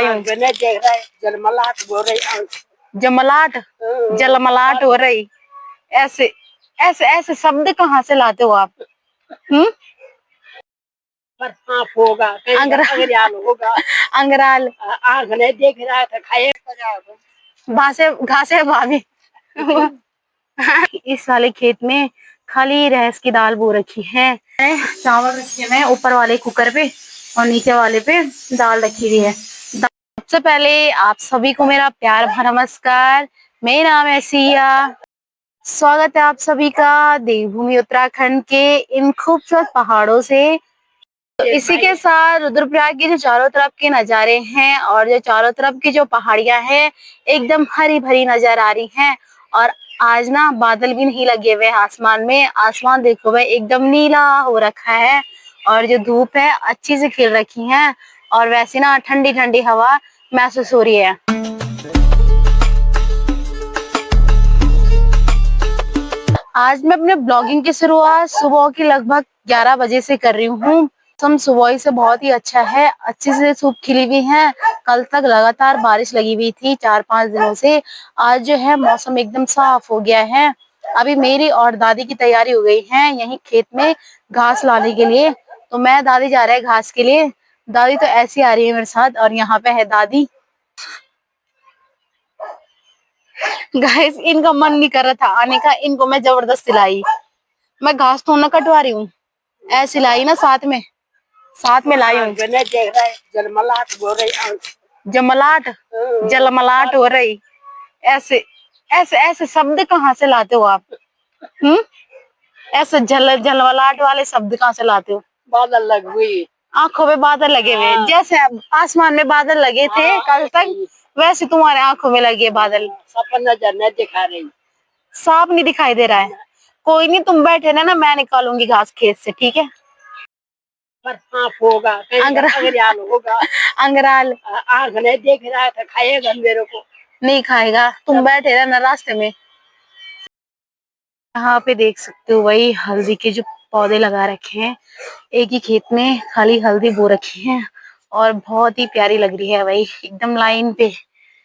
हूँ। देख रहा है जलमलाहट हो रही, जमलाट जलमलाट हो रही। ऐसे ऐसे ऐसे शब्द कहाँ से लाते हो आप? पर सांप होगा, अंगराल होगा, अंगराल आंख नहीं देख रहा था, खाए घासे घासे भाभी। इस वाले खेत में खाली रहस की दाल बो रखी है, चावल रखे हुए ऊपर वाले कुकर पे और नीचे वाले पे दाल रखी हुई है। सबसे पहले आप सभी को मेरा प्यार भरा नमस्कार। मेरा नाम है सिया। स्वागत है आप सभी का देवभूमि उत्तराखंड के इन खूबसूरत पहाड़ों से। तो इसी के साथ रुद्रप्रयाग के जो चारों तरफ के नजारे हैं और जो चारों तरफ की जो पहाड़ियां हैं एकदम हरी भरी नजर आ रही हैं। और आज ना बादल भी नहीं लगे हुए आसमान में। आसमान देखो भाई एकदम नीला हो रखा है और जो धूप है अच्छी से खिल रखी है और वैसे ना ठंडी ठंडी हवा महसूस हो रही है। आज मैं अपने ब्लॉगिंग की शुरुआत सुबह की लगभग 11 बजे से कर रही हूँ। मौसम सुबह से बहुत ही अच्छा है, अच्छी से धूप खिली हुई है। कल तक लगातार बारिश लगी हुई थी 4-5 दिनों से। आज जो है मौसम एकदम साफ हो गया है। अभी मेरी और दादी की तैयारी हो गई है यहीं खेत में घास लाने के लिए। तो मैं दादी जा रहे हैं घास के लिए। दादी तो ऐसी आ रही है मेरे साथ और यहाँ पे है दादी। गाइस इनका मन नहीं कर रहा था आने का, इनको मैं जबरदस्ती लाई। मैं घास तो ना कटवा रही हूँ, ऐसी लाई ना साथ में लाई हूँ। जलमलाट हो रही, जमलाट जलमलाट हो रही। ऐसे ऐसे ऐसे शब्द कहाँ से लाते हो आप? ऐसे जलमलाट वाले शब्द कहाँ से लाते हो? बादल लग हुई, आंखों में बादल लगे हुए, जैसे आसमान में बादल लगे थे कल तक वैसे तुम्हारे आंखों में लगे बादल। सपन नजर नहीं दिखा रही, साफ नहीं दिखाई दे रहा है। कोई नहीं तुम बैठे ना मैं निकालूंगी घास खेत से, ठीक है? पर सांप होगा, अंगराल होगा, अंगराल आंख नहीं देख रहा था, खाएगा मेरे को नहीं खाएगा। तुम बैठे रहना रास्ते में। यहाँ पे देख सकते हो वही हल्दी के जो पौधे लगा रखे हैं, एक ही खेत में खाली हल्दी बो रखी है और बहुत ही प्यारी लग रही है वही एकदम लाइन पे।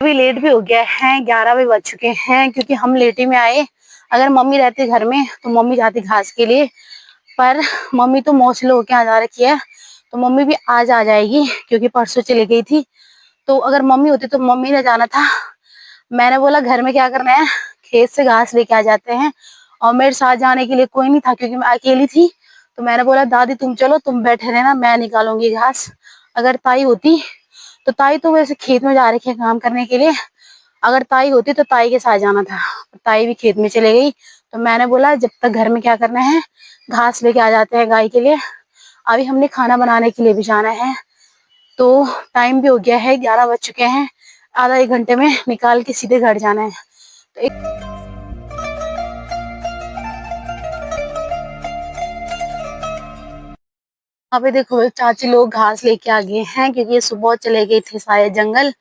अभी लेट भी हो गया है, 11 भी बज चुके हैं क्योंकि हम लेटी में आए। अगर मम्मी रहती घर में तो मम्मी जाती घास के लिए, पर मम्मी तो मौसले होके आ जा रखी है तो मम्मी भी आज आ जाएगी क्योंकि परसों चली गई थी। तो अगर मम्मी होती तो मम्मी ने जाना था। मैंने बोला घर में क्या करना है, खेत से घास लेके आ जाते हैं। और मेरे साथ जाने के लिए कोई नहीं था क्योंकि मैं अकेली थी। तो मैंने बोला दादी तुम चलो, तुम बैठे रहना, मैं निकालूंगी घास। अगर ताई होती तो ताई तो वैसे खेत में जा रही है काम करने के लिए। अगर ताई होती तो ताई के साथ जाना था, ताई भी खेत में चले गई। तो मैंने बोला जब तक घर में क्या करना है घास लेके आ जाते हैं गाय के लिए। अभी हमने खाना बनाने के लिए भी जाना है तो टाइम भी हो गया है, 11 बज चुके हैं। आधा 1 घंटे में निकाल के सीधे घर जाना है। तो यहाँ पे देखो चाची लोग घास लेके आ गए हैं क्योंकि ये सुबह चले गए थे सारे जंगल।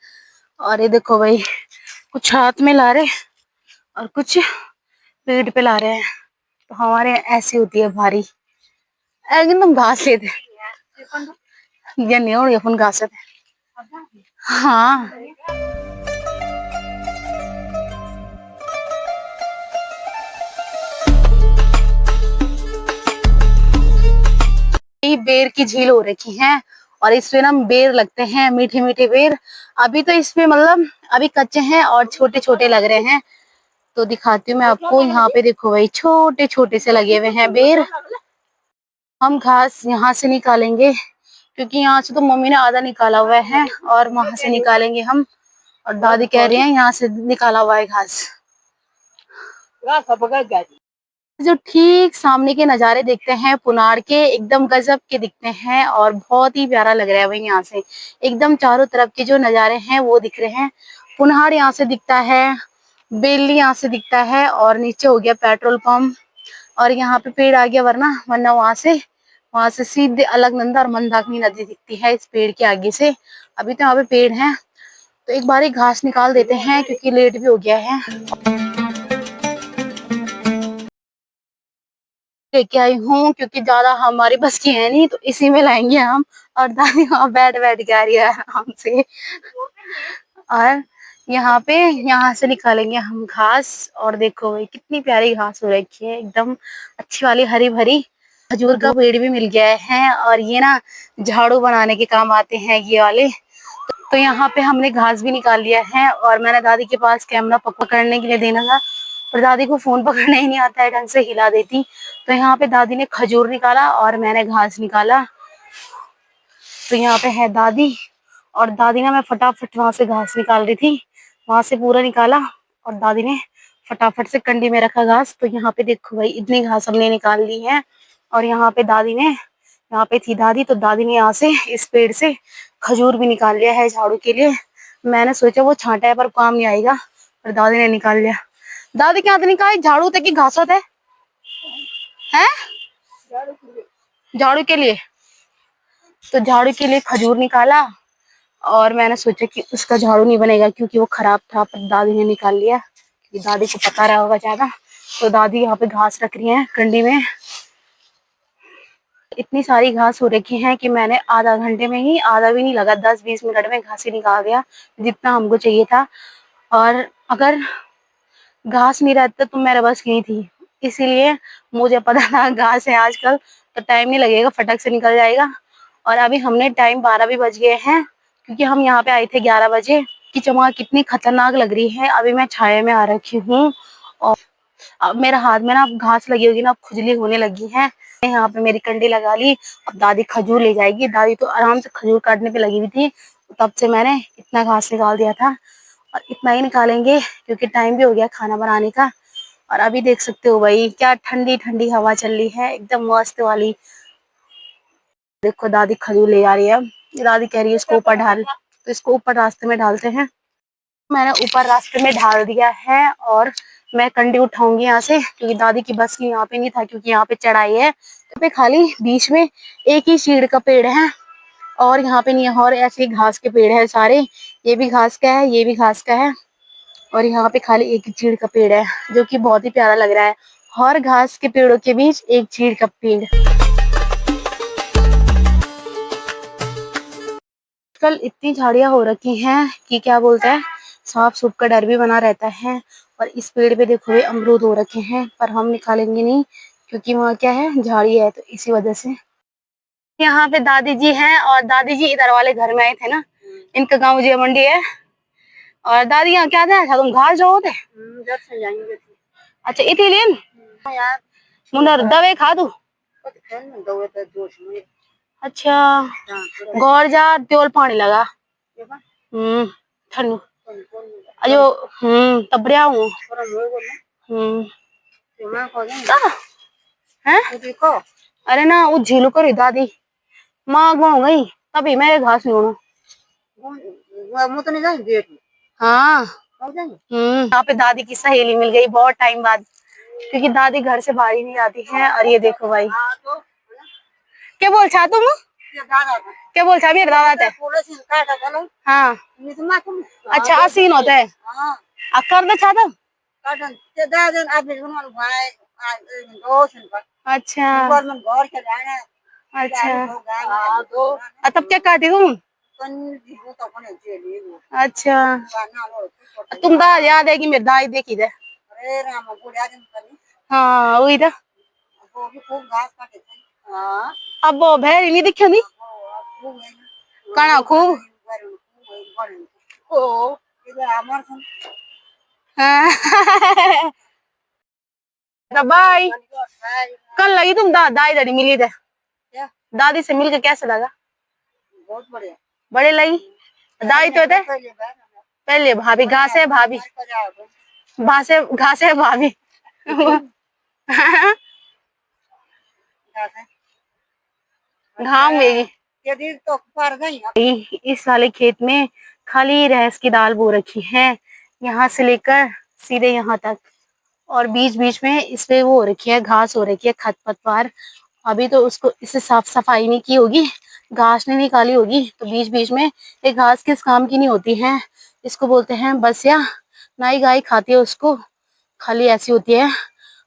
और ये देखो भाई कुछ हाथ में ला रहे और कुछ पेट पे ला रहे हैं। तो हमारे ऐसी होती है भारी, एकदम घास लेते या नहीं हो अपन घास लेते। हाँ बेर की झील हो रखी है और इसमें ना बेर लगते हैं, मीठे मीठे बेर। अभी तो इसमें मतलब अभी कच्चे हैं और छोटे छोटे लग रहे हैं। तो दिखाती हूँ मैं आपको, यहाँ पे देखो भाई छोटे छोटे से लगे हुए हैं बेर। हम घास यहाँ से निकालेंगे क्योंकि यहाँ से तो मम्मी ने आधा निकाला हुआ है और वहां से निकालेंगे हम। और दादी कह रही है यहाँ से निकाला हुआ है घास। जो ठीक सामने के नजारे दिखते हैं पुनार के, एकदम गजब के दिखते हैं और बहुत ही प्यारा लग रहा है भाई। यहाँ से एकदम चारों तरफ के जो नजारे हैं वो दिख रहे हैं। पुनार यहाँ से दिखता है, बेली यहाँ से दिखता है और नीचे हो गया पेट्रोल पंप। और यहाँ पे पेड़ आ गया, वरना वहां से सीधे अलकनंदा और मंदाकिनी नदी दिखती है इस पेड़ के आगे से। अभी तो यहाँ पे पेड़ है तो एक बार घास निकाल देते हैं क्योंकि लेट भी हो गया है। लेके आई हूँ क्योंकि ज्यादा हमारी बस की है नहीं, तो इसी में लाएंगे हम। और दादी वहाँ बैठ बैठ के आ रही है आराम से। और यहाँ से निकालेंगे हम घास। और देखो भाई कितनी प्यारी घास हो रखी है, एकदम अच्छी वाली हरी भरी। खजूर का पेड़ भी मिल गया है, और ये ना झाड़ू बनाने के काम आते हैं ये वाले। तो यहाँ पे हमने घास भी निकाल लिया है, और मैंने दादी के पास कैमरा पकड़ने के लिए देना था, पर दादी को फोन पकड़ने ही नहीं आता है ढंग से, हिला देती। तो यहाँ पे दादी ने खजूर निकाला और मैंने घास निकाला। तो यहाँ पे है दादी, और दादी ना, मैं फटाफट वहां से घास निकाल रही थी, वहां से पूरा निकाला, और दादी ने फटाफट से कंडी में रखा घास। तो यहाँ पे देखो भाई इतनी घास हमने निकाल ली है। और यहाँ पे दादी ने, यहाँ पे थी दादी, तो दादी ने यहाँ से इस पेड़ से खजूर भी निकाल लिया है झाड़ू के लिए। मैंने सोचा वो छांटा है पर काम नहीं आएगा, पर दादी ने निकाल लिया। दादी क्या निकाली, झाड़ू तक की घास होता है? झाड़ू के लिए। तो झाड़ू के लिए खजूर निकाला, और मैंने सोचा कि उसका झाड़ू नहीं बनेगा क्योंकि वो खराब था, पर दादी ने निकाल लिया क्योंकि दादी को पता रहा होगा ज्यादा। तो दादी यहाँ पे घास रख रही है कंडी में। इतनी सारी घास हो रखी है कि मैंने आधा घंटे में ही, आधा भी नहीं लगा, 10-20 मिनट में घास ही निकाल दिया जितना हमको चाहिए था। और अगर घास नहीं रहता तो मेरे बस की थी, इसीलिए मुझे पता था घास है आजकल तो टाइम नहीं लगेगा, फटक से निकल जाएगा। और अभी हमने टाइम 12 भी बज गए हैं, क्योंकि हम यहाँ पे आए थे 11 बजे। की चमक कितनी खतरनाक लग रही है। अभी मैं छाया में आ रखी हूँ, और अब मेरा हाथ में ना घास लगी होगी ना, अब खुजली होने लगी है। यहाँ पे मेरी कंडी लगा ली, अब दादी खजूर ले जाएगी। दादी तो आराम से खजूर काटने पे लगी हुई थी, तब से मैंने इतना घास निकाल दिया था, और इतना ही निकालेंगे क्योंकि टाइम भी हो गया खाना बनाने का। और अभी देख सकते हो भाई क्या ठंडी ठंडी हवा चल रही है, एकदम मस्त वाली। देखो दादी खजूर ले आ रही है, दादी कह रही है इसको ऊपर ढाल, तो इसको ऊपर रास्ते में डालते हैं। मैंने ऊपर रास्ते में ढाल दिया है, और मैं कंडी उठाऊंगी यहाँ से क्योंकि दादी की बस की यहाँ पे नहीं था, क्योंकि यहाँ पे चढ़ाई है। यहाँ पे खाली बीच में एक ही चीड़ का पेड़ है, और यहाँ पे नहीं है, और ऐसे घास के पेड़ है सारे। ये भी घास का है, ये भी घास का है, और यहाँ पे खाली एक ही चीड़ का पेड़ है जो कि बहुत ही प्यारा लग रहा है। और घास के पेड़ों के बीच एक चीड़ का पेड़। कल इतनी झाड़ियां हो रखी हैं कि क्या बोलते हैं, सांप सूप का डर भी बना रहता है। और इस पेड़ पे देखो ये अमरूद हो रखे हैं, पर हम निकालेंगे नहीं क्योंकि वहाँ क्या है, झाड़ी है, तो इसी वजह से। यहाँ पे दादी जी हैं, और दादी जी इधर वाले घर में आए थे ना, इनका गाँव जी मंडी है। और दादी यहाँ क्या था, तुम घास जो होते अच्छा इसीलिए मुन्ना दवे खा दू। अच्छा गौर जा त्योल पानी लगा ठंडू अयो तबड़िया हूँ हैं। अरे ना वो झीलू करी दादी माँ हो गई, तभी मैं घास नहीं होना। हाँ यहाँ पे दादी की सहेली मिल गई बहुत टाइम बाद, क्योंकि दादी घर से बाहर ही नहीं आती है। और ये देखो भाई क्या बोल छा तुम, क्या बोल छा मेरे दादा थे। हाँ अच्छा आसीन होता है, कर दे छा तुम। अच्छा अच्छा तब क्या काटी तुम। अच्छा तुम दा याद है कि मेरी दाई देखी दे। हाँ वही था। अब वो भैर नहीं दिखे नहीं कना खूब। बाय कल लगी तुम दाई दड़ी मिली थे, दादी से मिलकर कैसा लगा। बहुत बढ़िया, बड़े लगी दाई तो थे पहले भाभी घास है, भाभी घास है भाभी। घाम इस वाले खेत में खाली रहस की दाल बो रखी है, यहाँ से लेकर सीधे यहाँ तक। और बीच बीच में इसपे वो हो रखी है, घास हो रखी है खरपतवार। अभी तो उसको इससे साफ सफाई नहीं की होगी, घास नहीं निकाली होगी, तो बीच बीच में ये घास किस काम की नहीं होती है, इसको बोलते हैं बसिया। ना ही गाय खाती है उसको, खाली ऐसी होती है।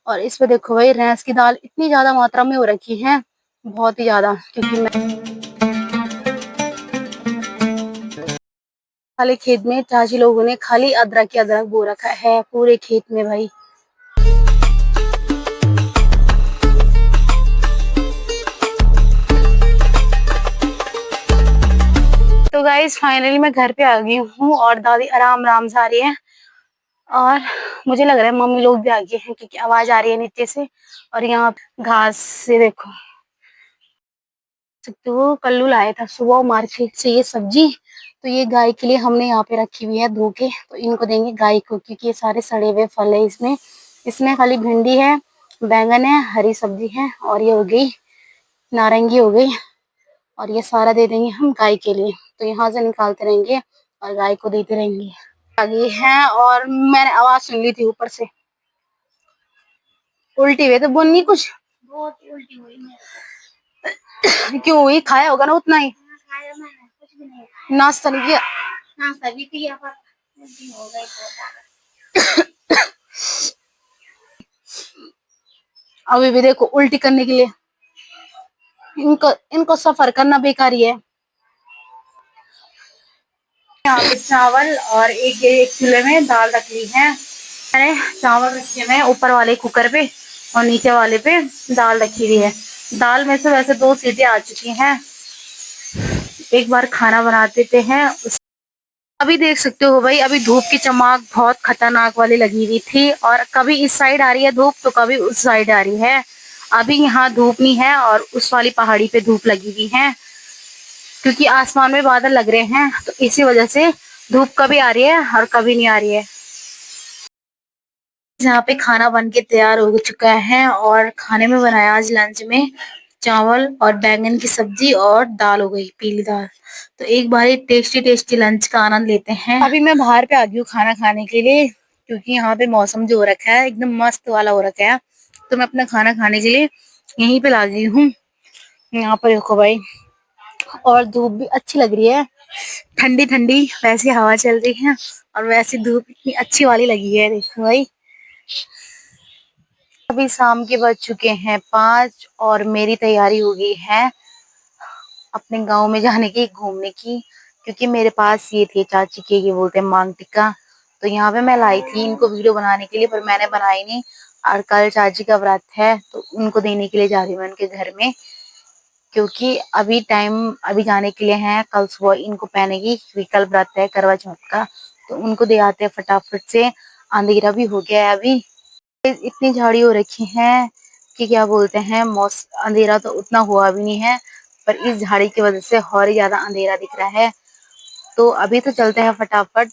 और इस पे देखो भाई रैंस की दाल इतनी ज्यादा मात्रा में हो रखी है, बहुत ही ज्यादा। क्योंकि मैं खाली खेत में चाची लोगों ने खाली अदरक ही अदरक बो रखा है पूरे खेत में भाई। तो गाइस फाइनली मैं घर पे आ गई हूँ और दादी आराम आराम से आ रही है, और मुझे लग रहा है मम्मी लोग भी आ गए हैं क्योंकि आवाज आ रही है नीचे से। और यहाँ घास से देखो सकते हो, कल्लू लाया था सुबह मार्केट से ये सब्जी। तो ये गाय के लिए हमने यहाँ पे रखी हुई है धो के, तो इनको देंगे गाय को क्योंकि ये सारे सड़े हुए फल है इसमें। इसमें खाली भिंडी है, बैंगन है, हरी सब्जी है, और ये हो गई नारंगी हो गई, और ये सारा दे देंगे हम गाय के लिए। तो यहाँ से निकालते रहेंगे और गाय को देते रहेंगे। आ गई है और मैंने आवाज सुन ली थी ऊपर से, उल्टी हुई तो बोलनी कुछ बहुत उल्टी हुई क्यों हुई? खाया होगा ना उतना ही। खाया मैंने कुछ भी नहीं, नाश्ता नहीं किया? नाश्ता भी किया पर उल्टी हो गई। अभी भी देखो उल्टी करने के लिए इनको इनको सफर करना बेकार ही है। यहाँ पे चावल और एक चूल्हे में दाल रख ली है मैंने। चावल रखे हुए ऊपर वाले कुकर पे और नीचे वाले पे दाल रखी हुई है। दाल में से वैसे 2 सीटी आ चुकी हैं। एक बार खाना बना देते हैं। अभी देख सकते हो भाई, अभी धूप की चमक बहुत खतरनाक वाली लगी हुई थी, और कभी इस साइड आ रही है धूप तो कभी उस साइड आ रही है। अभी यहाँ धूप नहीं है और उस वाली पहाड़ी पे धूप लगी हुई है, क्योंकि आसमान में बादल लग रहे हैं, तो इसी वजह से धूप कभी आ रही है और कभी नहीं आ रही है। यहाँ पे खाना बन के तैयार हो चुका है, और खाने में बनाया आज लंच में चावल और बैंगन की सब्जी और दाल हो गई पीली दाल। तो एक बार टेस्टी टेस्टी लंच का आनंद लेते हैं। अभी मैं बाहर पे आ गई हूँ खाना खाने के लिए, क्योंकि यहाँ पे मौसम जो हो रखा है एकदम मस्त वाला हो रखा है, तो मैं अपना खाना खाने के लिए यहीं पे ला गई हूँ। यहाँ पर देखो भाई, और धूप भी अच्छी लग रही है, ठंडी ठंडी वैसी हवा चल रही है, और वैसी धूप इतनी अच्छी वाली लगी है देखो भाई। अभी शाम के बज चुके हैं 5 और मेरी तैयारी हो गई है अपने गांव में जाने की, घूमने की, क्योंकि मेरे पास ये थे चाची के ये बोलते हैं मांग टिक्का। तो यहाँ पे मैं लाई थी इनको वीडियो बनाने के लिए, पर मैंने बनाई नहीं। और कल चाची का व्रत है तो उनको देने के लिए जा रही हूँ उनके घर में, क्योंकि अभी टाइम अभी जाने के लिए है, कल सुबह इनको पहनेगी क्योंकि कल व्रत है करवा चौथ का। तो उनको दे आते हैं फटाफट से, अंधेरा भी हो गया है अभी। इतनी झाड़ी हो रखी है कि क्या बोलते हैं, अंधेरा तो उतना हुआ भी नहीं है, पर इस झाड़ी की वजह से और ही ज्यादा अंधेरा दिख रहा है। तो अभी तो चलते हैं फटाफट।